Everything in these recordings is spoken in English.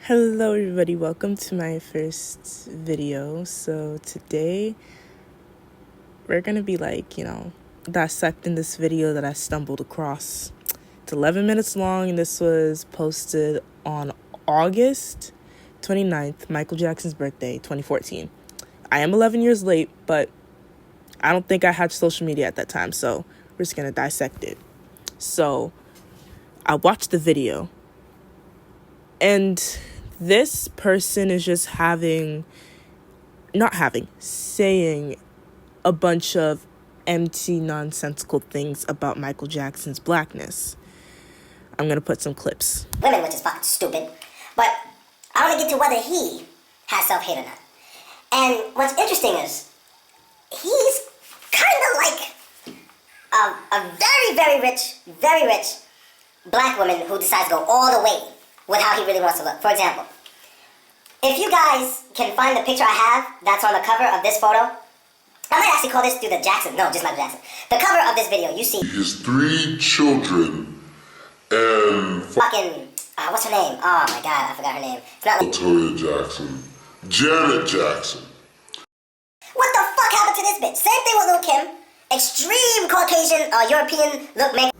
Hello everybody, welcome to my first video. So today we're gonna be dissecting this video that I stumbled across. It's 11 minutes long and this was posted on August 29th, Michael Jackson's birthday, 2014. I am 11 years late, but I don't think I had social media at that time, so we're just gonna dissect it. So I watched the video and this person is just saying a bunch of empty, nonsensical things about Michael Jackson's blackness. I'm going to put some clips. Women, which is fucking stupid. But I want to get to whether he has self-hate or not. And what's interesting is, he's kind of like a very, very rich black woman who decides to go all the way with how he really wants to look. For example, if you guys can find the picture I have that's on the cover of this photo, I might actually call this through the Jackson. No, just Michael Jackson. The cover of this video, you see his 3 children and fucking what's her name? Oh my god, I forgot her name. It's not Latoya Jackson, Janet Jackson. What the fuck happened to this bitch? Same thing with Lil Kim. Extreme Caucasian European look make.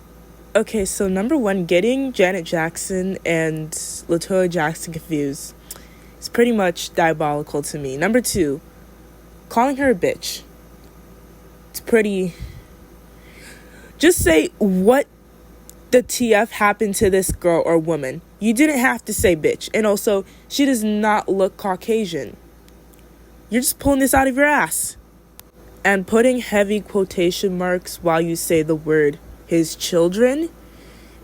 Okay, so number one, getting Janet Jackson and Latoya Jackson confused is pretty much diabolical to me. Number two, calling her a bitch. It's pretty... Just say what the TF happened to this girl or woman. You didn't have to say bitch. And also, she does not look Caucasian. You're just pulling this out of your ass. And putting heavy quotation marks while you say the word his children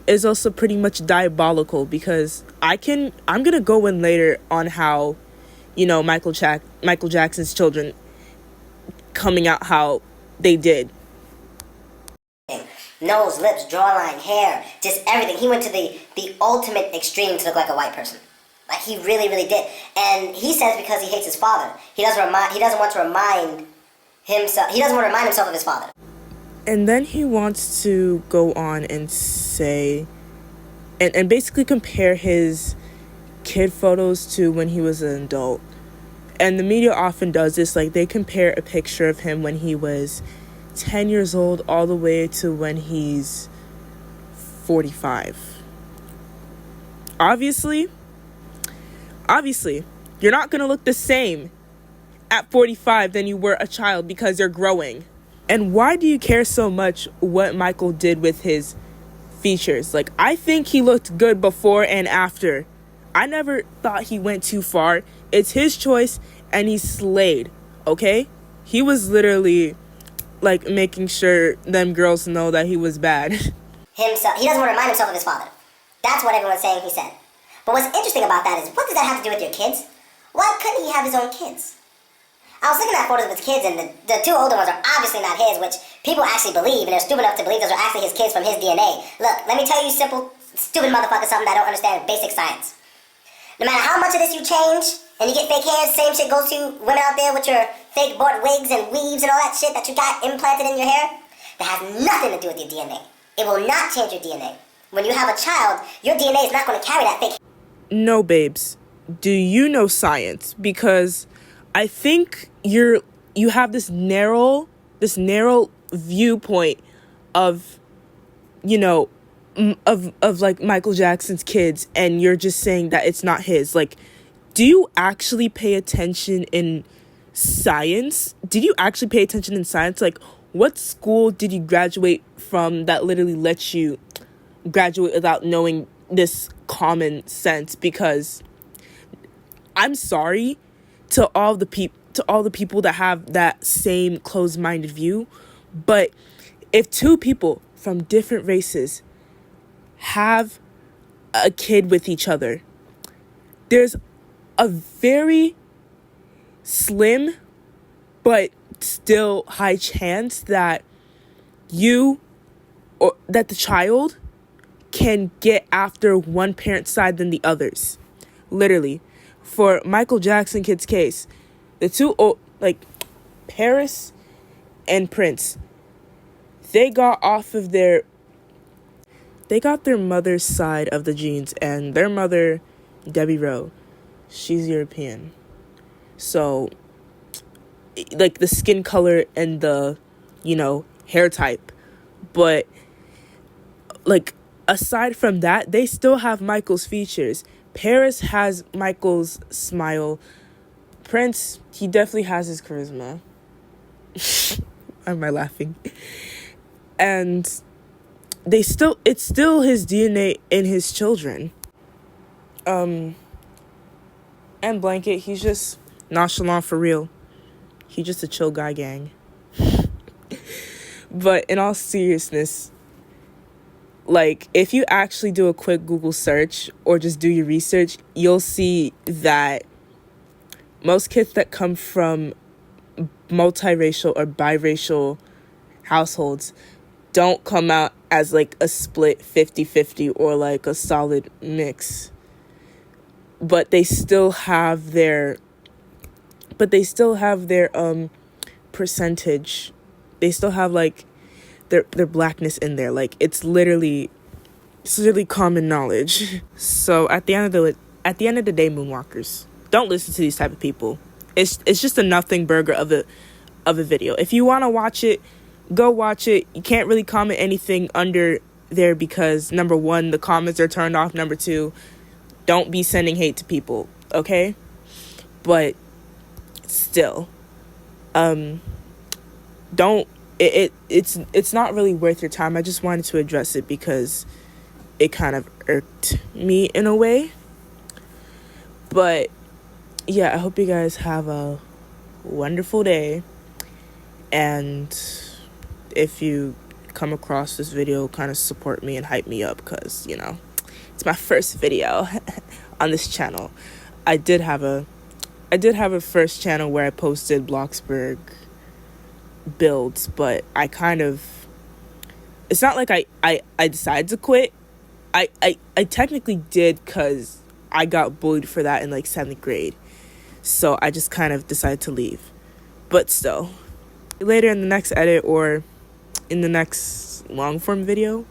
is also pretty much diabolical, because I'm gonna go in later on how, Michael Jackson's children coming out how they did. Nose, lips, jawline, hair, just everything. He went to the ultimate extreme to look like a white person. Like, he really, really did. And he says because he hates his father. He doesn't want to remind himself of his father. And then he wants to go on and say, and basically compare his kid photos to when he was an adult. And the media often does this, like they compare a picture of him when he was 10 years old all the way to when he's 45. Obviously, you're not going to look the same at 45 than you were a child, because you're growing. And why do you care so much what Michael did with his features? Like, I think he looked good before and after. I never thought he went too far. It's his choice, and he slayed, okay? He was literally, like, making sure them girls know that he was bad. He doesn't want to remind himself of his father. That's what everyone's saying he said. But what's interesting about that is, what does that have to do with your kids? Why couldn't he have his own kids? I was looking at photos of his kids, and the 2 older ones are obviously not his, which people actually believe, and they're stupid enough to believe those are actually his kids from his DNA. Look, let me tell you simple, stupid motherfucker something that I don't understand basic science. No matter how much of this you change, and you get fake hairs, same shit goes to women out there with your fake bought wigs and weaves and all that shit that you got implanted in your hair. That has nothing to do with your DNA. It will not change your DNA. When you have a child, your DNA is not going to carry that fake. No, babes. Do you know science? Because I think you have this narrow viewpoint of, of like Michael Jackson's kids, and you're just saying that it's not his. Like, do you actually pay attention in science? Did you actually pay attention in science? Like, what school did you graduate from that literally lets you graduate without knowing this common sense? Because I'm sorry to all the people that have that same closed-minded view, but if 2 people from different races have a kid with each other, there's a very slim but still high chance that that the child can get after one parent's side than the others. Literally. For Michael Jackson kid's case, the 2, Paris and Prince, they got their mother's side of the genes, and their mother, Debbie Rowe, she's European. So, like, the skin color and the, hair type. But, like, aside from that, they still have Michael's features. Paris has Michael's smile. Prince, he definitely has his charisma. Why am I laughing? And it's still his DNA in his children. And Blanket, he's just nonchalant for real. He's just a chill guy, gang. But in all seriousness, like, if you actually do a quick Google search or just do your research, you'll see that most kids that come from multiracial or biracial households don't come out as, like, a split 50-50 or, like, a solid mix. But they still have their percentage. They still have, like, their blackness in there. Like, it's literally common knowledge. So at the end of the day, Moonwalkers, don't listen to these type of people. It's just a nothing burger of a video. If you want to watch it, go watch it. You can't really comment anything under there because, number one, the comments are turned off. Number two, don't be sending hate to people, okay? But still, it's not really worth your time. I just wanted to address it because it kind of irked me in a way. But yeah, I hope you guys have a wonderful day. And if you come across this video, kind of support me and hype me up because, it's my first video on this channel. I did have a first channel where I posted Bloxburg builds, but I kind of, it's not like I decided to quit. I technically did because I got bullied for that in, like, 7th grade. So I just kind of decided to leave. But still, later in the next edit or in the next long form video,